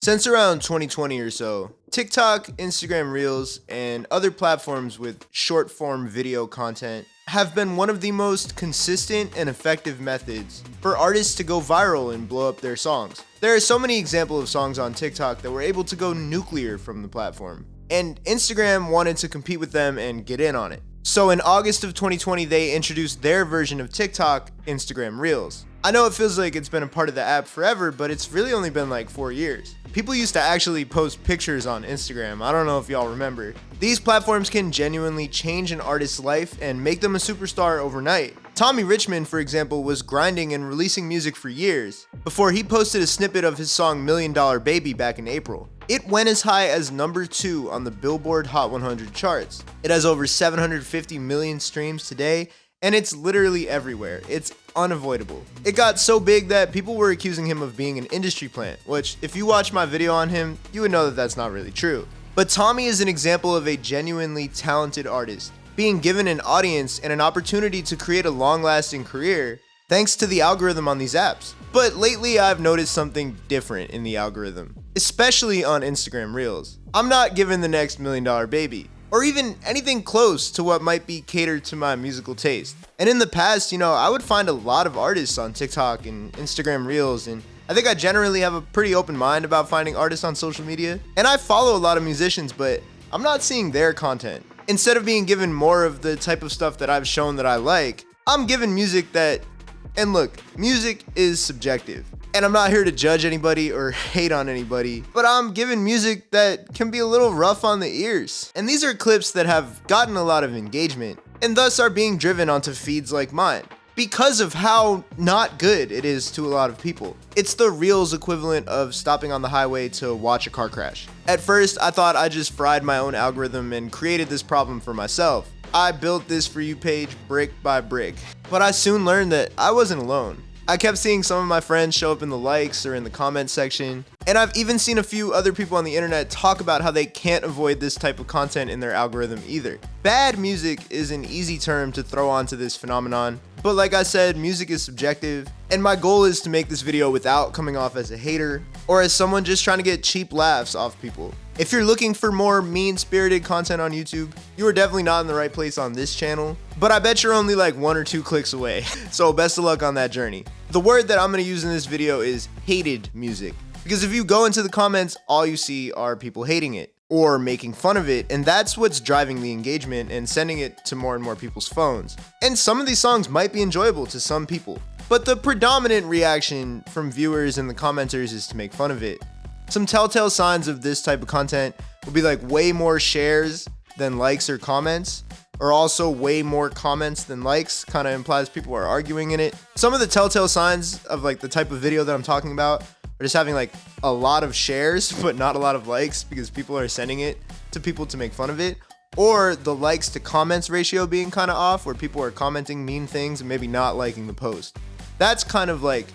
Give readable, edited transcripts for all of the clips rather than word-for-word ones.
Since around 2020 or so, TikTok, Instagram Reels, and other platforms with short form video content have been one of the most consistent and effective methods for artists to go viral and blow up their songs. There are so many examples of songs on TikTok that were able to go nuclear from the platform, and Instagram wanted to compete with them and get in on it. So in August of 2020, they introduced their version of TikTok, Instagram Reels. I know it feels like it's been a part of the app forever, but it's really only been like 4 years. People used to actually post pictures on Instagram. I don't know if y'all remember. These platforms can genuinely change an artist's life and make them a superstar overnight. Tommy Richmond, for example, was grinding and releasing music for years before he posted a snippet of his song $1 Million Baby back in April. It went as high as number 2 on the Billboard Hot 100 charts. It has over 750 million streams today, and it's literally everywhere. It's unavoidable. It got so big that people were accusing him of being an industry plant, which if you watch my video on him, you would know that that's not really true. But Tommy is an example of a genuinely talented artist being given an audience and an opportunity to create a long-lasting career thanks to the algorithm on these apps. But lately I've noticed something different in the algorithm, especially on Instagram Reels. I'm not given the next $1 Million Baby, or even anything close to what might be catered to my musical taste. And in the past, I would find a lot of artists on TikTok and Instagram Reels, and I think I generally have a pretty open mind about finding artists on social media. And I follow a lot of musicians, but I'm not seeing their content. Instead of being given more of the type of stuff that I've shown that I like, I'm given music that, and look, music is subjective. And I'm not here to judge anybody or hate on anybody, but I'm given music that can be a little rough on the ears. And these are clips that have gotten a lot of engagement, and thus are being driven onto feeds like mine, because of how not good it is to a lot of people. It's the Reels equivalent of stopping on the highway to watch a car crash. At first, I thought I just fried my own algorithm and created this problem for myself. I built this For You page brick by brick, but I soon learned that I wasn't alone. I kept seeing some of my friends show up in the likes or in the comment section, and I've even seen a few other people on the internet talk about how they can't avoid this type of content in their algorithm either. Bad music is an easy term to throw onto this phenomenon, but like I said, music is subjective, and my goal is to make this video without coming off as a hater or as someone just trying to get cheap laughs off people. If you're looking for more mean-spirited content on YouTube, you are definitely not in the right place on this channel, but I bet you're only like 1 or 2 clicks away, so best of luck on that journey. The word that I'm going to use in this video is hated music, because if you go into the comments, all you see are people hating it or making fun of it, and that's what's driving the engagement and sending it to more and more people's phones. And some of these songs might be enjoyable to some people, but the predominant reaction from viewers and the commenters is to make fun of it. Some telltale signs of this type of content will be like way more shares than likes or comments, or also way more comments than likes, kind of implies people are arguing in it. Some of the telltale signs of like the type of video that I'm talking about are just having like a lot of shares, but not a lot of likes because people are sending it to people to make fun of it, or the likes to comments ratio being kind of off, where people are commenting mean things and maybe not liking the post. That's kind of like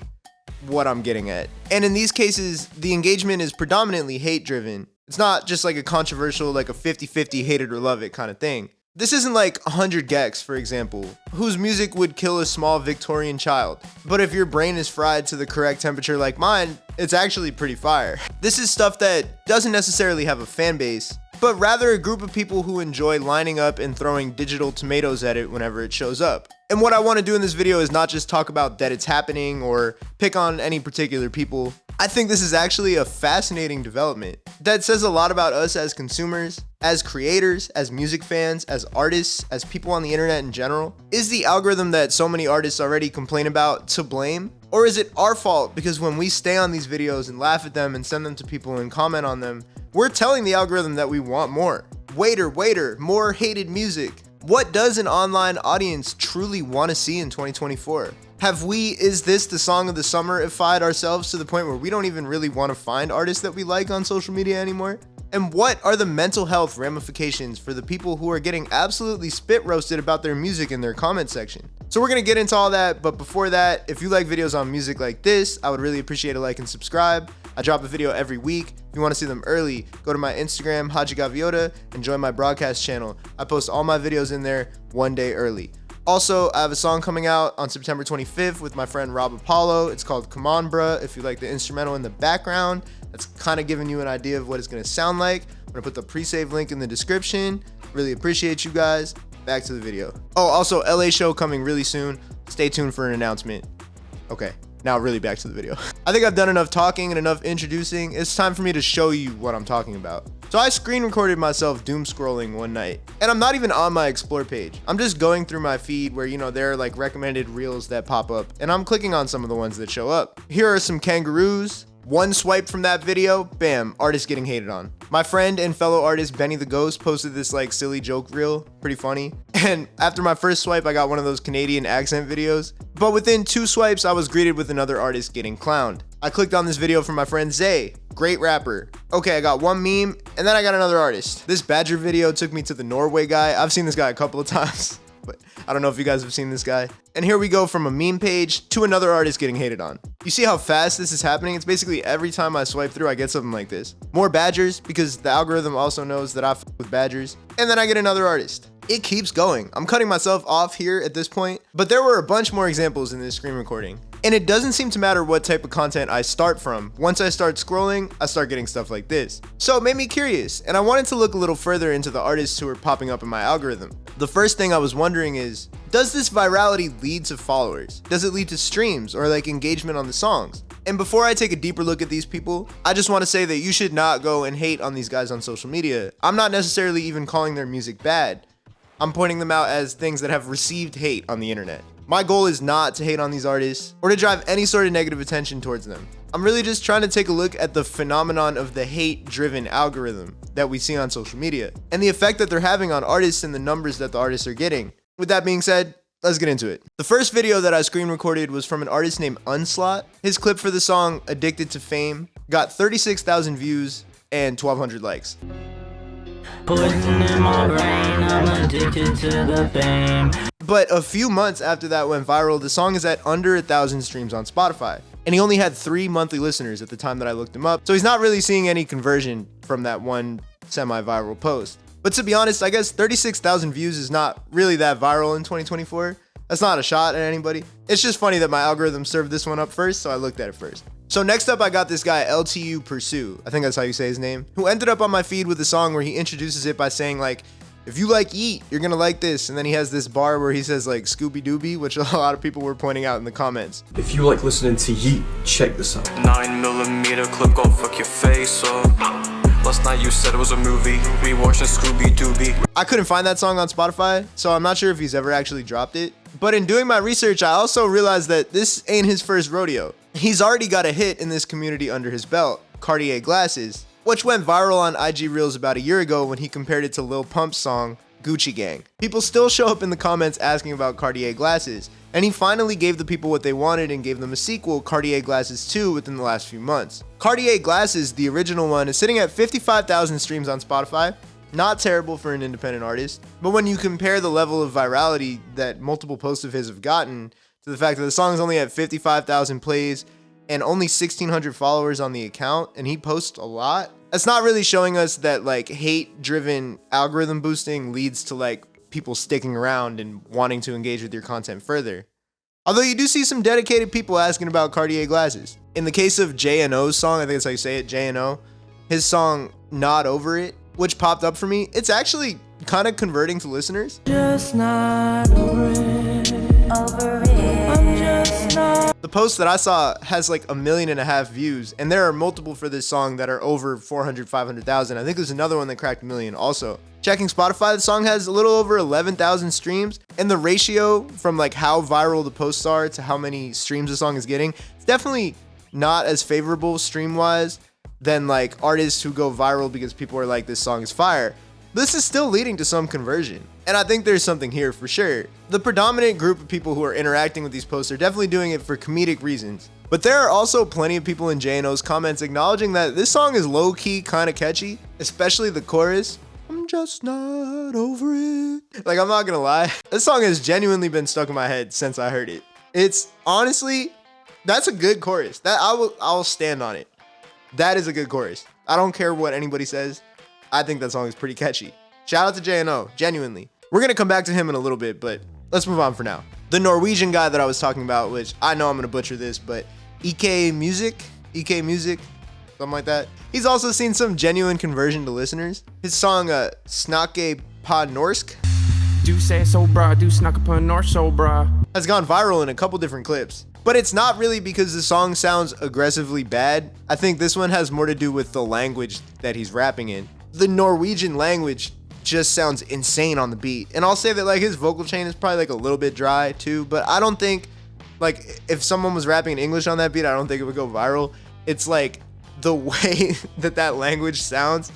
what I'm getting at. And in these cases, the engagement is predominantly hate driven. It's not just like a controversial, like a 50-50 hate it or love it kind of thing. This isn't like 100 Gex, for example, whose music would kill a small Victorian child. But if your brain is fried to the correct temperature like mine, it's actually pretty fire. This is stuff that doesn't necessarily have a fan base, but rather a group of people who enjoy lining up and throwing digital tomatoes at it whenever it shows up. And what I want to do in this video is not just talk about that it's happening or pick on any particular people. I think this is actually a fascinating development that says a lot about us as consumers, as creators, as music fans, as artists, as people on the internet in general. Is the algorithm that so many artists already complain about to blame? Or is it our fault because when we stay on these videos and laugh at them and send them to people and comment on them, we're telling the algorithm that we want more. Waiter, more hated music. What does an online audience truly want to see in 2024? Is this the song of the summer-ified ourselves to the point where we don't even really want to find artists that we like on social media anymore? And what are the mental health ramifications for the people who are getting absolutely spit roasted about their music in their comment section? So we're going to get into all that, but before that, if you like videos on music like this, I would really appreciate a like and subscribe. I drop a video every week. If you want to see them early, go to my Instagram, HADJI and join my broadcast channel. I post all my videos in there one day early. Also, I have a song coming out on September 25th with my friend Rob Apollo. It's called Come On Bruh. If you like the instrumental in the background, that's kind of giving you an idea of what it's gonna sound like. I'm gonna put the pre-save link in the description. Really appreciate you guys. Back to the video. Oh, also LA show coming really soon. Stay tuned for an announcement. Okay, now really back to the video. I think I've done enough talking and enough introducing. It's time for me to show you what I'm talking about. So I screen recorded myself doom scrolling one night, and I'm not even on my explore page. I'm just going through my feed where, you know, there are like recommended reels that pop up, and I'm clicking on some of the ones that show up. Here are some kangaroos. One swipe from that video, bam, artist getting hated on. My friend and fellow artist Benny the Ghost posted this like silly joke reel, pretty funny. And after my first swipe, I got one of those Canadian accent videos. But within 2 swipes, I was greeted with another artist getting clowned. I clicked on this video from my friend Zay, great rapper. Okay, I got one meme, and then I got another artist. This Badger video took me to the Norway guy. I've seen this guy a couple of times, but I don't know if you guys have seen this guy. And here we go from a meme page to another artist getting hated on. You see how fast this is happening? It's basically every time I swipe through, I get something like this. More Badgers, because the algorithm also knows that I f with Badgers. And then I get another artist. It keeps going. I'm cutting myself off here at this point, but there were a bunch more examples in this screen recording. And it doesn't seem to matter what type of content I start from. Once I start scrolling, I start getting stuff like this. So it made me curious, and I wanted to look a little further into the artists who are popping up in my algorithm. The first thing I was wondering is, does this virality lead to followers? Does it lead to streams or like engagement on the songs? And before I take a deeper look at these people, I just want to say that you should not go and hate on these guys on social media. I'm not necessarily even calling their music bad. I'm pointing them out as things that have received hate on the internet. My goal is not to hate on these artists or to drive any sort of negative attention towards them. I'm really just trying to take a look at the phenomenon of the hate-driven algorithm that we see on social media and the effect that they're having on artists and the numbers that the artists are getting. With that being said, let's get into it. The first video that I screen recorded was from an artist named Unslot. His clip for the song Addicted to Fame got 36,000 views and 1,200 likes. Poison in my brain, I'm addicted to the fame. But a few months after that went viral, the song is at under 1,000 streams on Spotify. And he only had 3 monthly listeners at the time that I looked him up. So he's not really seeing any conversion from that one semi-viral post. But to be honest, I guess 36,000 views is not really that viral in 2024. That's not a shot at anybody. It's just funny that my algorithm served this one up first, so I looked at it first. So next up, I got this guy, LTU Pursue, I think that's how you say his name, who ended up on my feed with a song where he introduces it by saying like, if you like Yeet, you're gonna like this. And then he has this bar where he says like Scooby Dooby, which a lot of people were pointing out in the comments. If you like listening to Yeet, check this out. 9mm clip gon' fuck your face up. Last night you said it was a movie. We watching Scooby Dooby. I couldn't find that song on Spotify, so I'm not sure if he's ever actually dropped it. But in doing my research, I also realized that this ain't his first rodeo. He's already got a hit in this community under his belt, Cardier Glasses, which went viral on IG Reels about a year ago when he compared it to Lil Pump's song, Gucci Gang. People still show up in the comments asking about Cartier Glasses, and he finally gave the people what they wanted and gave them a sequel, Cartier Glasses 2, within the last few months. Cartier Glasses, the original one, is sitting at 55,000 streams on Spotify. Not terrible for an independent artist, but when you compare the level of virality that multiple posts of his have gotten to the fact that the song is only at 55,000 plays and only 1,600 followers on the account, and he posts a lot, that's not really showing us that like hate-driven algorithm boosting leads to like people sticking around and wanting to engage with your content further. Although you do see some dedicated people asking about Cartier Glasses. In the case of J&O's song, I think that's how you say it, J&O, his song Not Over It, which popped up for me, it's actually kind of converting to listeners. Just not over it. Over it. I'm just not. The post that I saw has like 1.5 million views, and there are multiple for this song that are over 400, 500,000. I think there's another one that cracked 1 million also. Checking Spotify, the song has a little over 11,000 streams, and the ratio from like how viral the posts are to how many streams the song is getting, it's definitely not as favorable stream-wise than like artists who go viral because people are like, this song is fire. This is still leading to some conversion, and I think there's something here for sure. The predominant group of people who are interacting with these posts are definitely doing it for comedic reasons, but there are also plenty of people in J&O's comments acknowledging that this song is low-key kind of catchy, especially the chorus. I'm just not over it. Like, I'm not gonna lie, this song has genuinely been stuck in my head since I heard it. It's honestly, that's a good chorus. That I'll stand on it. That is a good chorus. I don't care what anybody says. I think that song is pretty catchy. Shout out to J&O, genuinely. We're gonna come back to him in a little bit, but let's move on for now. The Norwegian guy that I was talking about, which I know I'm gonna butcher this, but EK Music, something like that. He's also seen some genuine conversion to listeners. His song Snakke på norsk Du say so bra, du snakker på norsk så bra. has gone viral in a couple different clips. But it's not really because the song sounds aggressively bad. I think this one has more to do with the language that he's rapping in. The Norwegian language just sounds insane on the beat. And I'll say that like his vocal chain is probably like a little bit dry too, but I don't think like if someone was rapping in English on that beat, I don't think it would go viral. It's like the way that language sounds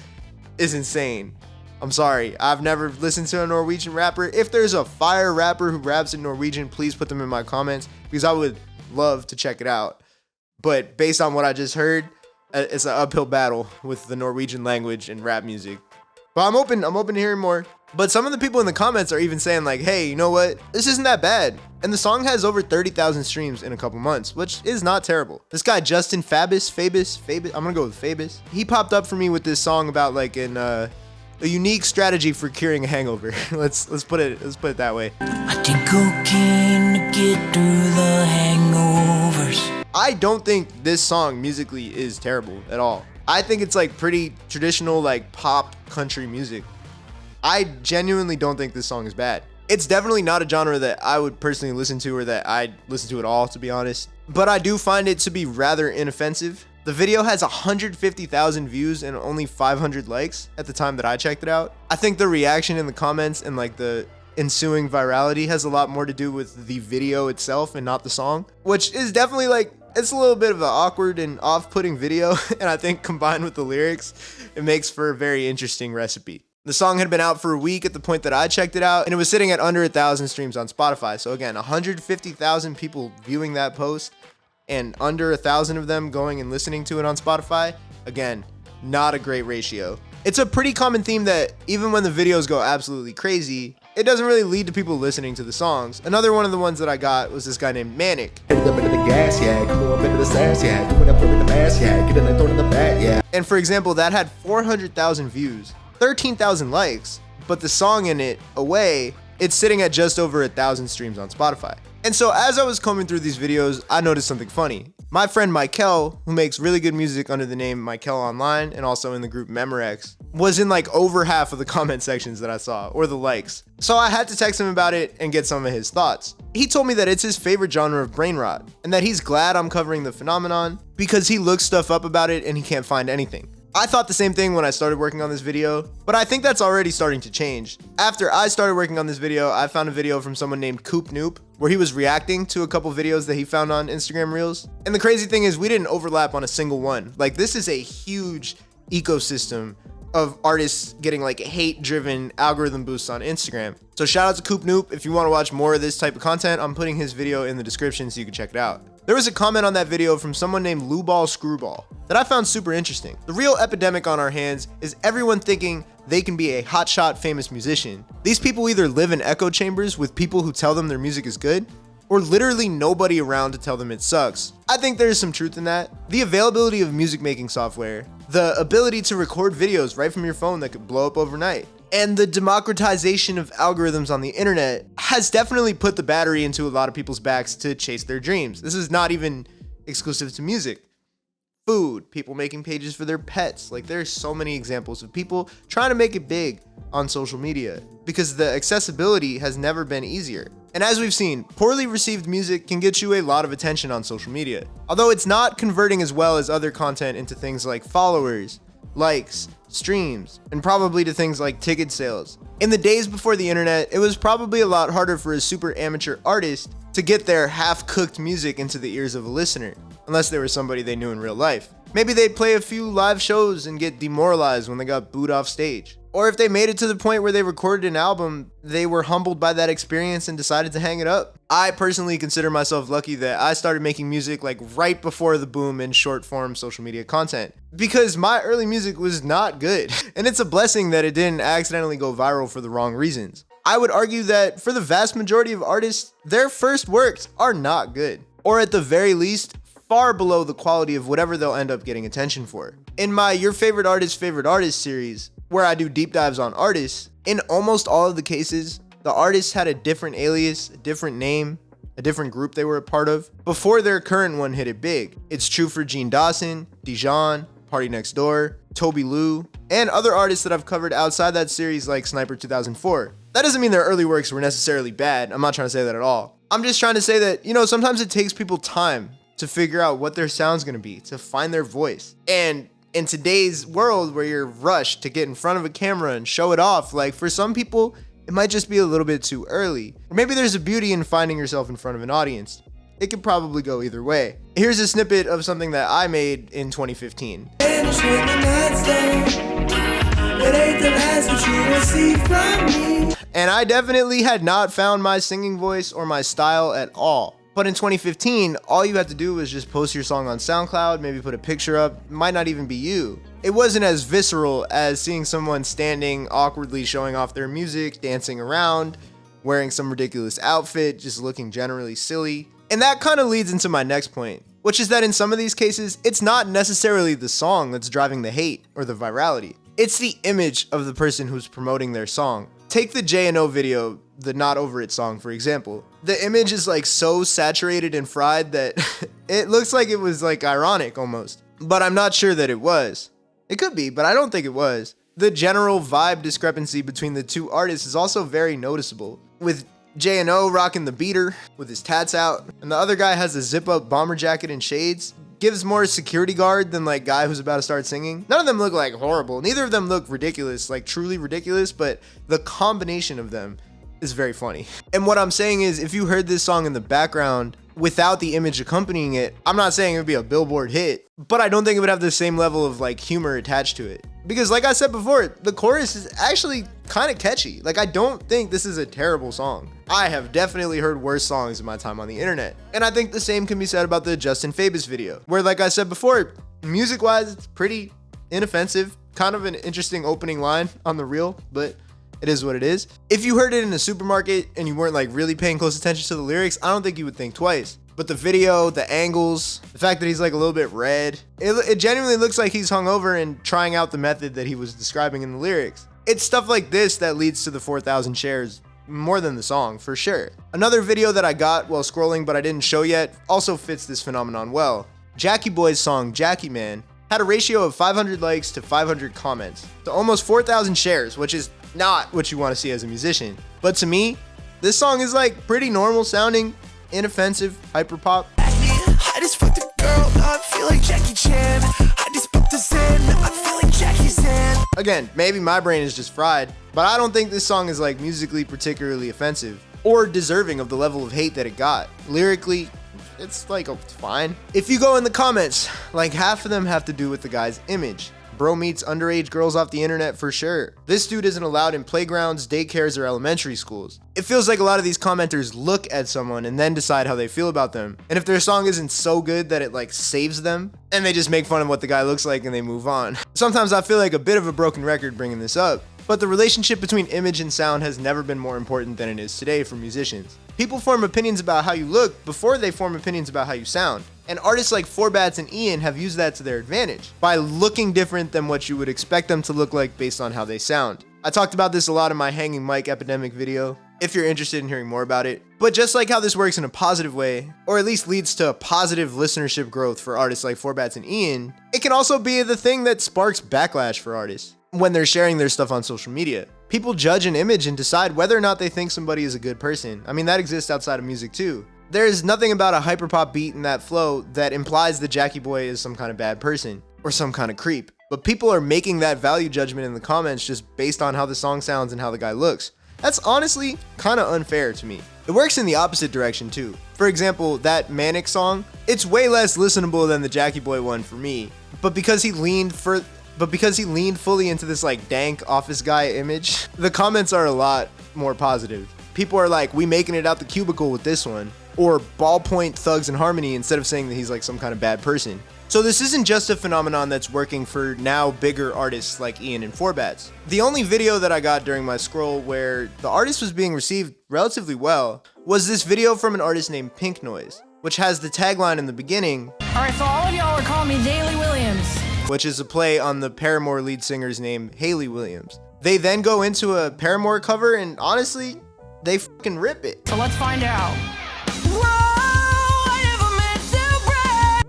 is insane. I'm sorry, I've never listened to a Norwegian rapper. If there's a fire rapper who raps in Norwegian, please put them in my comments because I would love to check it out. But based on what I just heard, it's an uphill battle with the Norwegian language and rap music. But I'm open to hearing more. But some of the people in the comments are even saying like, hey, you know what? This isn't that bad. And the song has over 30,000 streams in a couple months, which is not terrible. This guy, Justin Fabus, I'm gonna go with Fabus. He popped up for me with this song about like a unique strategy for curing a hangover. let's put it that way. I take cocaine to get through the hangovers. I don't think this song musically is terrible at all. I think it's like pretty traditional like pop country music. I genuinely don't think this song is bad. It's definitely not a genre that I would personally listen to or that I'd listen to at all, to be honest. But I do find it to be rather inoffensive. The video has 150,000 views and only 500 likes at the time that I checked it out. I think the reaction in the comments and like the ensuing virality has a lot more to do with the video itself and not the song, which is definitely like, it's a little bit of an awkward and off-putting video. And I think combined with the lyrics, it makes for a very interesting recipe. The song had been out for a week at the point that I checked it out, and it was sitting at under 1,000 streams on Spotify. So again, 150,000 people viewing that post and under 1,000 of them going and listening to it on Spotify. Again, not a great ratio. It's a pretty common theme that even when the videos go absolutely crazy, it doesn't really lead to people listening to the songs. Another one of the ones that I got was this guy named Maniac. Get up into the gas, yeah. Come up into the sass, yeah. Coming up in the mass, yeah. Get in the throw in the back, yeah. And for example, that had 400,000 views, 13,000 likes, but the song in it, Away, it's sitting at just over 1,000 streams on Spotify. And so as I was combing through these videos, I noticed something funny. My friend Michel, who makes really good music under the name Michel Online and also in the group Memorex, was in like over half of the comment sections that I saw, or the likes. So I had to text him about it and get some of his thoughts. He told me that it's his favorite genre of brain rot, and that he's glad I'm covering the phenomenon because he looks stuff up about it and he can't find anything. I thought the same thing when I started working on this video, but I think that's already starting to change. After I started working on this video, I found a video from someone named Coop Noop, where he was reacting to a couple videos that he found on Instagram Reels. And the crazy thing is we didn't overlap on a single one. Like, this is a huge ecosystem of artists getting like hate-driven algorithm boosts on Instagram. So shout out to Coop Noop. If you want to watch more of this type of content, I'm putting his video in the description so you can check it out. There was a comment on that video from someone named Luball Screwball that I found super interesting. The real epidemic on our hands is everyone thinking they can be a hotshot famous musician. These people either live in echo chambers with people who tell them their music is good, or literally nobody around to tell them it sucks. I think there's some truth in that. The availability of music making software, the ability to record videos right from your phone that could blow up overnight, and the democratization of algorithms on the internet has definitely put the battery into a lot of people's backs to chase their dreams. This is not even exclusive to music. Food, people making pages for their pets. Like, there's so many examples of people trying to make it big on social media because the accessibility has never been easier. And as we've seen, poorly received music can get you a lot of attention on social media, although it's not converting as well as other content into things like followers, likes, streams, and probably to things like ticket sales. In the days before the internet, it was probably a lot harder for a super amateur artist to get their half-cooked music into the ears of a listener, unless they were somebody they knew in real life. Maybe they'd play a few live shows and get demoralized when they got booed off stage. Or if they made it to the point where they recorded an album, they were humbled by that experience and decided to hang it up. I personally consider myself lucky that I started making music like right before the boom in short form social media content, because my early music was not good. And it's a blessing that it didn't accidentally go viral for the wrong reasons. I would argue that for the vast majority of artists, their first works are not good, or at the very least, far below the quality of whatever they'll end up getting attention for. In my Your Favorite Artist series, where I do deep dives on artists, in almost all of the cases, the the artist had a different alias, a different name, a different group they were a part of before their current one hit it big. It's true for Gene Dawson, Dijon, Party Next Door, Toby Lou, and other artists that I've covered outside that series like Sniper 2004. That doesn't mean their early works were necessarily bad. I'm not trying to say that at all. I'm just trying to say that, sometimes it takes people time to figure out what their sound's gonna be, to find their voice. And in today's world where you're rushed to get in front of a camera and show it off, like for some people, it might just be a little bit too early. Or maybe there's a beauty in finding yourself in front of an audience. It could probably go either way. Here's a snippet of something that I made in 2015. And I definitely had not found my singing voice or my style at all. But in 2015, all you had to do was just post your song on SoundCloud, maybe put a picture up, it might not even be you. It wasn't as visceral as seeing someone standing awkwardly showing off their music, dancing around, wearing some ridiculous outfit, just looking generally silly. And that kind of leads into my next point, which is that in some of these cases, it's not necessarily the song that's driving the hate or the virality. It's the image of the person who's promoting their song. Take the J&O video, the Not Over It song, for example. The image is like so saturated and fried that it looks like it was like ironic almost. But I'm not sure that it was. It could be, but I don't think it was. The general vibe discrepancy between the two artists is also very noticeable. With J&O rocking the beater with his tats out, and the other guy has a zip-up bomber jacket and shades. Gives more security guard than like guy who's about to start singing. None of them look like horrible. Neither of them look ridiculous, like truly ridiculous, but the combination of them is very funny. And what I'm saying is, if you heard this song in the background without the image accompanying it, I'm not saying it would be a Billboard hit, but I don't think it would have the same level of like humor attached to it. Because like I said before, the chorus is actually kind of catchy. Like I don't think this is a terrible song. I have definitely heard worse songs in my time on the internet. And I think the same can be said about the Justin Fabus video, where like I said before, music-wise, it's pretty inoffensive. Kind of an interesting opening line on the reel, but it is what it is. If you heard it in a supermarket and you weren't like really paying close attention to the lyrics, I don't think you would think twice. But the video, the angles, the fact that he's like a little bit red, it genuinely looks like he's hungover and trying out the method that he was describing in the lyrics. It's stuff like this that leads to the 4,000 shares more than the song, for sure. Another video that I got while scrolling but I didn't show yet also fits this phenomenon well. Jackie Boy's song Jackie Man had a ratio of 500 likes to 500 comments to almost 4,000 shares, which is not what you want to see as a musician. But to me, this song is like pretty normal sounding, inoffensive, hyperpop. I just fucked a girl, now I feel like Jackie Chan. I just booked the Zen, now I feel like Jackie Chan. Again, maybe my brain is just fried, but I don't think this song is like musically particularly offensive or deserving of the level of hate that it got. Lyrically, it's like it's fine. If you go in the comments, like half of them have to do with the guy's image. Bro meets underage girls off the internet for sure. This dude isn't allowed in playgrounds, daycares, or elementary schools. It feels like a lot of these commenters look at someone and then decide how they feel about them. And if their song isn't so good that it like saves them, and they just make fun of what the guy looks like and they move on. Sometimes I feel like a bit of a broken record bringing this up, but the relationship between image and sound has never been more important than it is today for musicians. People form opinions about how you look before they form opinions about how you sound. And artists like Forbats and Ian have used that to their advantage by looking different than what you would expect them to look like based on how they sound. I talked about this a lot in my Hanging Mic Epidemic video, if you're interested in hearing more about it. But just like how this works in a positive way, or at least leads to a positive listenership growth for artists like Forbats and Ian, it can also be the thing that sparks backlash for artists when they're sharing their stuff on social media. People judge an image and decide whether or not they think somebody is a good person. I mean, that exists outside of music too. There's nothing about a hyperpop beat in that flow that implies that Jackie Boy is some kind of bad person or some kind of creep. But people are making that value judgment in the comments just based on how the song sounds and how the guy looks. That's honestly kind of unfair to me. It works in the opposite direction too. For example, that Manic song, it's way less listenable than the Jackie Boy one for me. But because he leaned fully into this like dank office guy image, the comments are a lot more positive. People are like, we making it out the cubicle with this one. Or ballpoint thugs and harmony instead of saying that he's like some kind of bad person. So this isn't just a phenomenon that's working for now bigger artists like Ian and Forbats. The only video that I got during my scroll where the artist was being received relatively well was this video from an artist named Pink Noise, which has the tagline in the beginning, Alright, so all of y'all are calling me Daly Williams. which is a play on the Paramore lead singer's name, Hayley Williams. They then go into a Paramore cover, and honestly, they fucking rip it. So let's find out.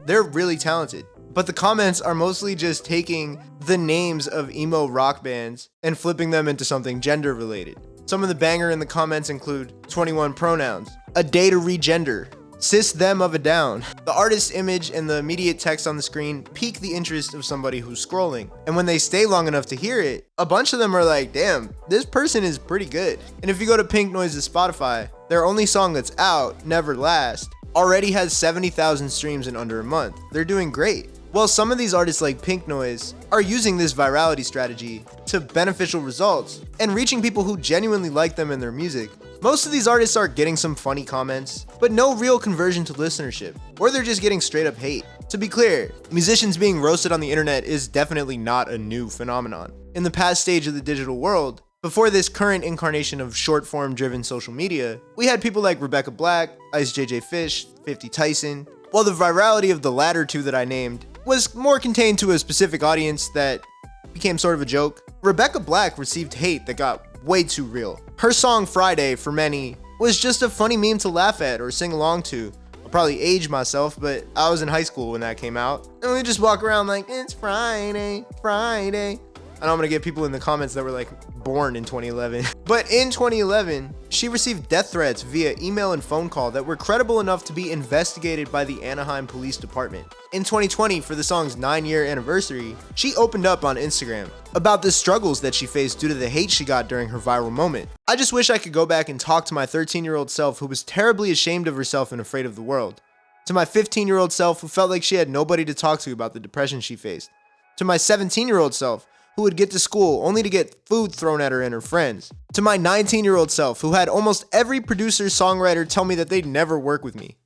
They're really talented, but the comments are mostly just taking the names of emo rock bands and flipping them into something gender related. Some of the banger in the comments include 21 pronouns, a day to regender, cis them of a down. The artist's image and the immediate text on the screen pique the interest of somebody who's scrolling. And when they stay long enough to hear it, a bunch of them are like, damn, this person is pretty good. And if you go to Pink Noise's Spotify, their only song that's out, Never Last, already has 70,000 streams in under a month. They're doing great. Well, some of these artists like Pink Noise are using this virality strategy to beneficial results and reaching people who genuinely like them and their music. Most of these artists are getting some funny comments, but no real conversion to listenership, or they're just getting straight up hate. To be clear, musicians being roasted on the internet is definitely not a new phenomenon. In the past stage of the digital world, before this current incarnation of short-form driven social media, we had people like Rebecca Black, Ice JJ Fish, 50 Tyson, while the virality of the latter two that I named was more contained to a specific audience that became sort of a joke. Rebecca Black received hate that got way too real. Her song Friday, for many, was just a funny meme to laugh at or sing along to. I'll probably age myself, but I was in high school when that came out. And we just walk around like, it's Friday, Friday. I know I'm gonna get people in the comments that were like born in 2011. But in 2011, she received death threats via email and phone call that were credible enough to be investigated by the Anaheim Police Department. In 2020, for the song's 9-year anniversary, she opened up on Instagram about the struggles that she faced due to the hate she got during her viral moment. I just wish I could go back and talk to my 13-year-old self who was terribly ashamed of herself and afraid of the world. To my 15-year-old self who felt like she had nobody to talk to about the depression she faced. To my 17-year-old self who would get to school only to get food thrown at her and her friends. To my 19-year-old self who had almost every producer-songwriter tell me that they'd never work with me.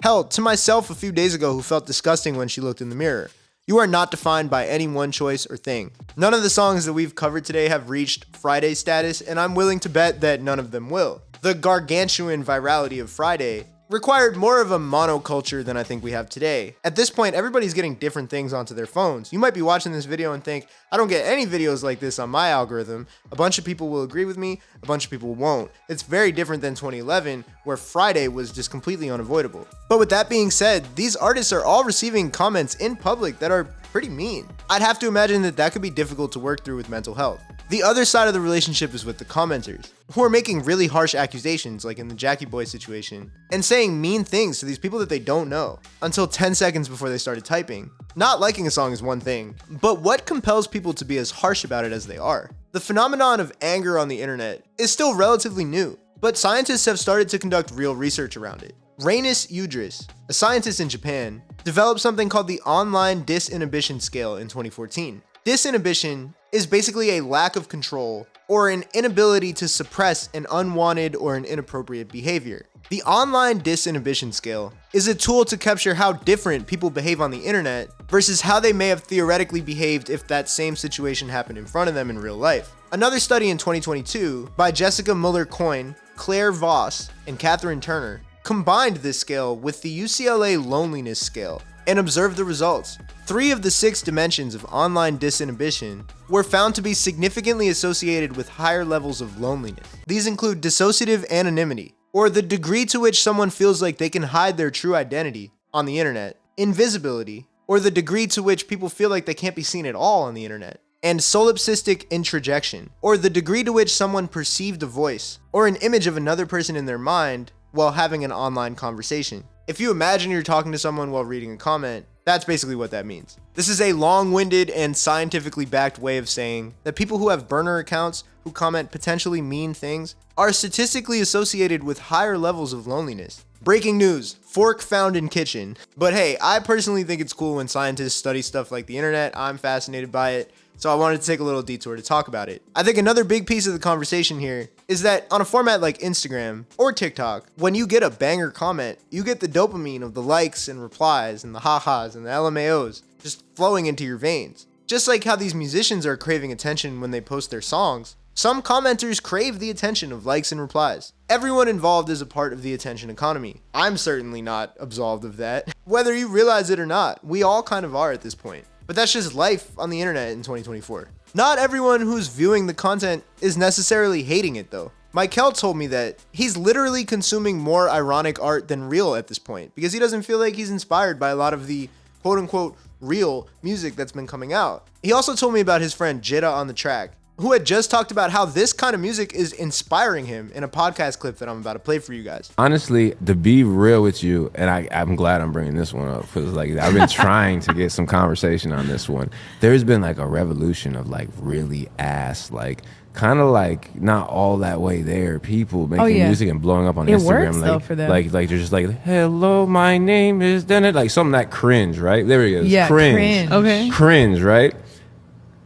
Hell, to myself a few days ago who felt disgusting when she looked in the mirror. You are not defined by any one choice or thing. None of the songs that we've covered today have reached Friday status, and I'm willing to bet that none of them will. The gargantuan virality of Friday required more of a monoculture than I think we have today. At this point, everybody's getting different things onto their phones. You might be watching this video and think, I don't get any videos like this on my algorithm. A bunch of people will agree with me, a bunch of people won't. It's very different than 2011, where Friday was just completely unavoidable. But with that being said, these artists are all receiving comments in public that are pretty mean. I'd have to imagine that that could be difficult to work through with mental health. The other side of the relationship is with the commenters, who are making really harsh accusations, like in the Jackie Boy situation, and saying mean things to these people that they don't know, until 10 seconds before they started typing. Not liking a song is one thing, but what compels people to be as harsh about it as they are? The phenomenon of anger on the internet is still relatively new, but scientists have started to conduct real research around it. Rainis Udris, a scientist in Japan, developed something called the Online Disinhibition Scale in 2014. Disinhibition is basically a lack of control or an inability to suppress an unwanted or an inappropriate behavior. The Online Disinhibition Scale is a tool to capture how different people behave on the internet versus how they may have theoretically behaved if that same situation happened in front of them in real life. Another study in 2022 by Jessica Muller-Coyne, Claire Voss, and Catherine Turner combined this scale with the UCLA Loneliness Scale and observed the results. 3 of the 6 dimensions of online disinhibition were found to be significantly associated with higher levels of loneliness. These include dissociative anonymity, or the degree to which someone feels like they can hide their true identity on the internet, invisibility, or the degree to which people feel like they can't be seen at all on the internet, and solipsistic introjection, or the degree to which someone perceived a voice or an image of another person in their mind while having an online conversation. If you imagine you're talking to someone while reading a comment, that's basically what that means. This is a long-winded and scientifically backed way of saying that people who have burner accounts who comment potentially mean things are statistically associated with higher levels of loneliness. Breaking news, fork found in kitchen. But hey, I personally think it's cool when scientists study stuff like the internet. I'm fascinated by it, so I wanted to take a little detour to talk about it. I think another big piece of the conversation here is that on a format like Instagram or TikTok, when you get a banger comment, you get the dopamine of the likes and replies and the ha-has and the LMAOs just flowing into your veins. Just like how these musicians are craving attention when they post their songs, some commenters crave the attention of likes and replies. Everyone involved is a part of the attention economy. I'm certainly not absolved of that. Whether you realize it or not, we all kind of are at this point. But that's just life on the internet in 2024. Not everyone who's viewing the content is necessarily hating it though. Michel told me that he's literally consuming more ironic art than real at this point because he doesn't feel like he's inspired by a lot of the quote unquote real music that's been coming out. He also told me about his friend Jitta on the track, who had just talked about how this kind of music is inspiring him in a podcast clip that I'm about to play for you guys. Honestly, to be real with you, and I'm glad I'm bringing this one up because like I've been trying to get some conversation on this one. There's been like a revolution of like really ass, like kind of like not all that way there people making music and blowing up on Instagram. Works, like, though, for them. like they're just like, hello, my name is Dennett. Like something that cringe, right? There we go. Yeah, cringe. Okay. Cringe, right?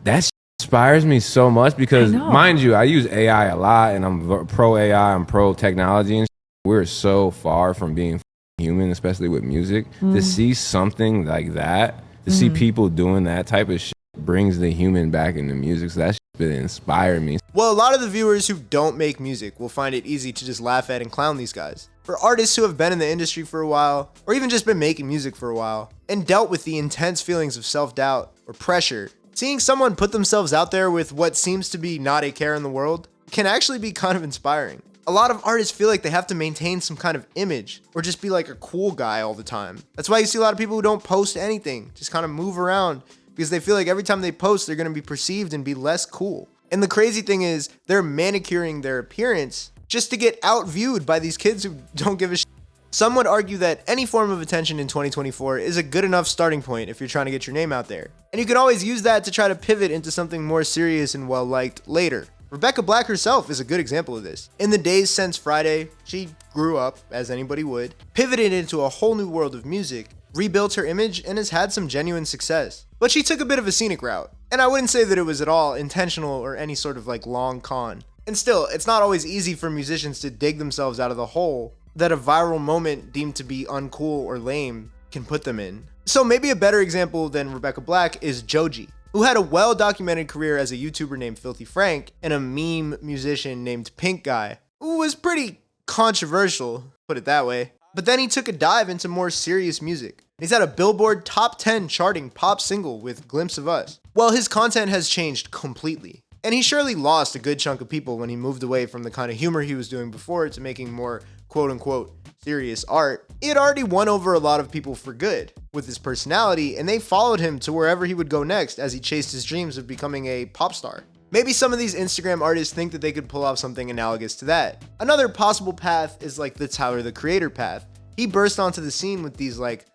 That inspires me so much because, mind you, I use AI a lot and I'm pro AI, I'm pro technology, and we're so far from being human, especially with music. To see something like that, to see people doing that type of shit brings the human back into music. So that shit been inspired me. Well, a lot of the viewers who don't make music will find it easy to just laugh at and clown these guys. For artists who have been in the industry for a while, or even just been making music for a while, and dealt with the intense feelings of self-doubt or pressure, seeing someone put themselves out there with what seems to be not a care in the world can actually be kind of inspiring. A lot of artists feel like they have to maintain some kind of image or just be like a cool guy all the time. That's why you see a lot of people who don't post anything, just kind of move around because they feel like every time they post, they're going to be perceived and be less cool. And the crazy thing is they're manicuring their appearance just to get outviewed by these kids who don't give a shit. Some would argue that any form of attention in 2024 is a good enough starting point if you're trying to get your name out there. And you can always use that to try to pivot into something more serious and well-liked later. Rebecca Black herself is a good example of this. In the days since Friday, she grew up, as anybody would, pivoted into a whole new world of music, rebuilt her image, and has had some genuine success. But she took a bit of a scenic route. And I wouldn't say that it was at all intentional or any sort of like long con. And still, it's not always easy for musicians to dig themselves out of the hole that a viral moment deemed to be uncool or lame can put them in. So maybe a better example than Rebecca Black is HADJI, who had a well-documented career as a YouTuber named Filthy Frank and a meme musician named Pink Guy, who was pretty controversial, put it that way. But then he took a dive into more serious music. He's had a Billboard top 10 charting pop single with Glimpse of Us. Well, his content has changed completely. And he surely lost a good chunk of people when he moved away from the kind of humor he was doing before to making more quote-unquote serious art. He had already won over a lot of people for good with his personality, and they followed him to wherever he would go next as he chased his dreams of becoming a pop star. Maybe some of these Instagram artists think that they could pull off something analogous to that. Another possible path is like the Tyler the Creator path. He burst onto the scene with these like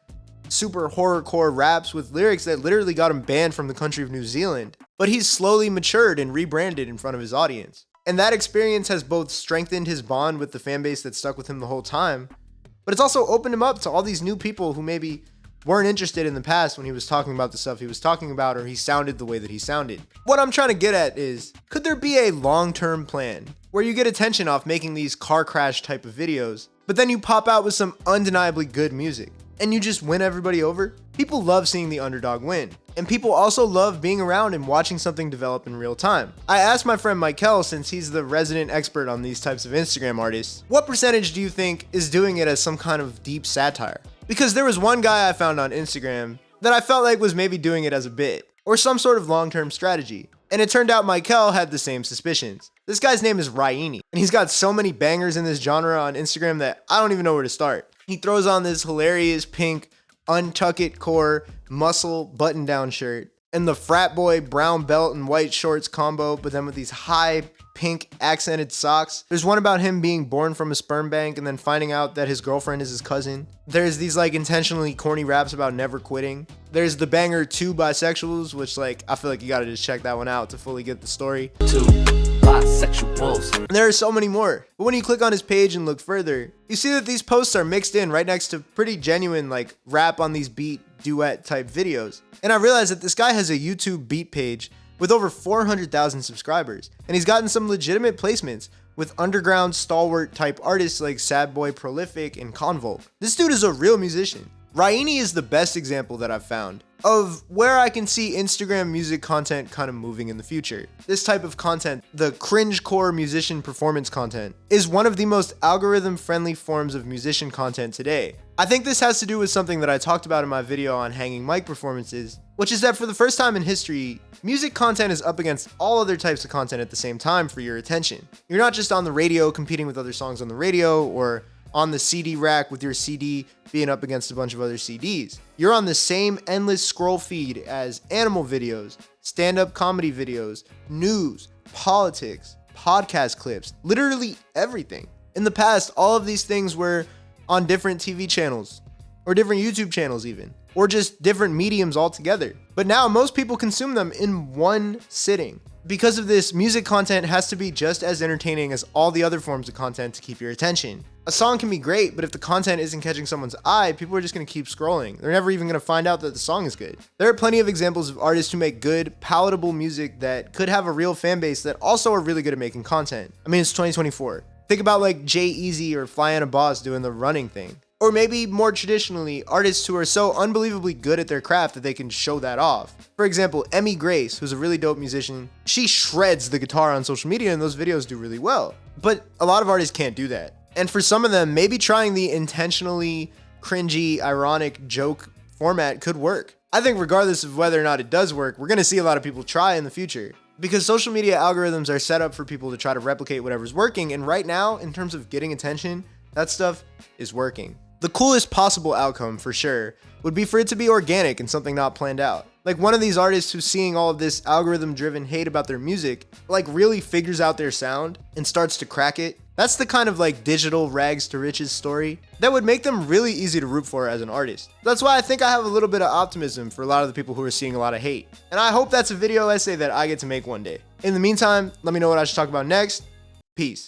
super horrorcore raps with lyrics that literally got him banned from the country of New Zealand. But he's slowly matured and rebranded in front of his audience. And that experience has both strengthened his bond with the fan base that stuck with him the whole time, but it's also opened him up to all these new people who maybe weren't interested in the past when he was talking about the stuff he was talking about, or he sounded the way that he sounded. What I'm trying to get at is, could there be a long-term plan where you get attention off making these car crash type of videos, but then you pop out with some undeniably good music and you just win everybody over? People love seeing the underdog win, and people also love being around and watching something develop in real time. I asked my friend Michel, since he's the resident expert on these types of Instagram artists, what percentage do you think is doing it as some kind of deep satire? Because there was one guy I found on Instagram that I felt like was maybe doing it as a bit, or some sort of long-term strategy. And it turned out Michel had the same suspicions. This guy's name is Raini, and he's got so many bangers in this genre on Instagram that I don't even know where to start. He throws on this hilarious pink, untucked core, muscle button-down shirt, and the frat boy brown belt and white shorts combo, but then with these high pink accented socks. There's one about him being born from a sperm bank and then finding out that his girlfriend is his cousin. There's these like intentionally corny raps about never quitting. There's the banger 2 Bisexuals, which like I feel like you gotta just check that one out to fully get the story. 2 bisexuals. And there are so many more. But when you click on his page and look further, you see that these posts are mixed in right next to pretty genuine like rap on these beat duet type videos. And I realized that this guy has a YouTube beat page with over 400,000 subscribers, and he's gotten some legitimate placements with underground stalwart type artists like Sad Boy Prolific and Convol. This dude is a real musician. Raini is the best example that I've found of where I can see Instagram music content kind of moving in the future. This type of content, the cringe-core musician performance content, is one of the most algorithm-friendly forms of musician content today. I think this has to do with something that I talked about in my video on hanging mic performances, which is that for the first time in history, music content is up against all other types of content at the same time for your attention. You're not just on the radio competing with other songs on the radio, or on the CD rack with your CD being up against a bunch of other CDs. You're on the same endless scroll feed as animal videos, stand-up comedy videos, news, politics, podcast clips, literally everything. In the past, all of these things were on different TV channels, or different YouTube channels even, or just different mediums altogether. But now most people consume them in one sitting. Because of this, music content has to be just as entertaining as all the other forms of content to keep your attention. A song can be great, but if the content isn't catching someone's eye, people are just going to keep scrolling. They're never even going to find out that the song is good. There are plenty of examples of artists who make good, palatable music that could have a real fan base that also are really good at making content. I mean, it's 2024. Think about like Jay-Z or Flyana Boss doing the running thing. Or maybe more traditionally, artists who are so unbelievably good at their craft that they can show that off. For example, Emmy Grace, who's a really dope musician, she shreds the guitar on social media and those videos do really well. But a lot of artists can't do that. And for some of them, maybe trying the intentionally cringy, ironic joke format could work. I think regardless of whether or not it does work, we're gonna see a lot of people try in the future. Because social media algorithms are set up for people to try to replicate whatever's working, and right now, in terms of getting attention, that stuff is working. The coolest possible outcome, for sure, would be for it to be organic and something not planned out. Like one of these artists who's seeing all of this algorithm-driven hate about their music, like really figures out their sound and starts to crack it. That's the kind of like digital rags to riches story that would make them really easy to root for as an artist. That's why I think I have a little bit of optimism for a lot of the people who are seeing a lot of hate. And I hope that's a video essay that I get to make one day. In the meantime, let me know what I should talk about next. Peace.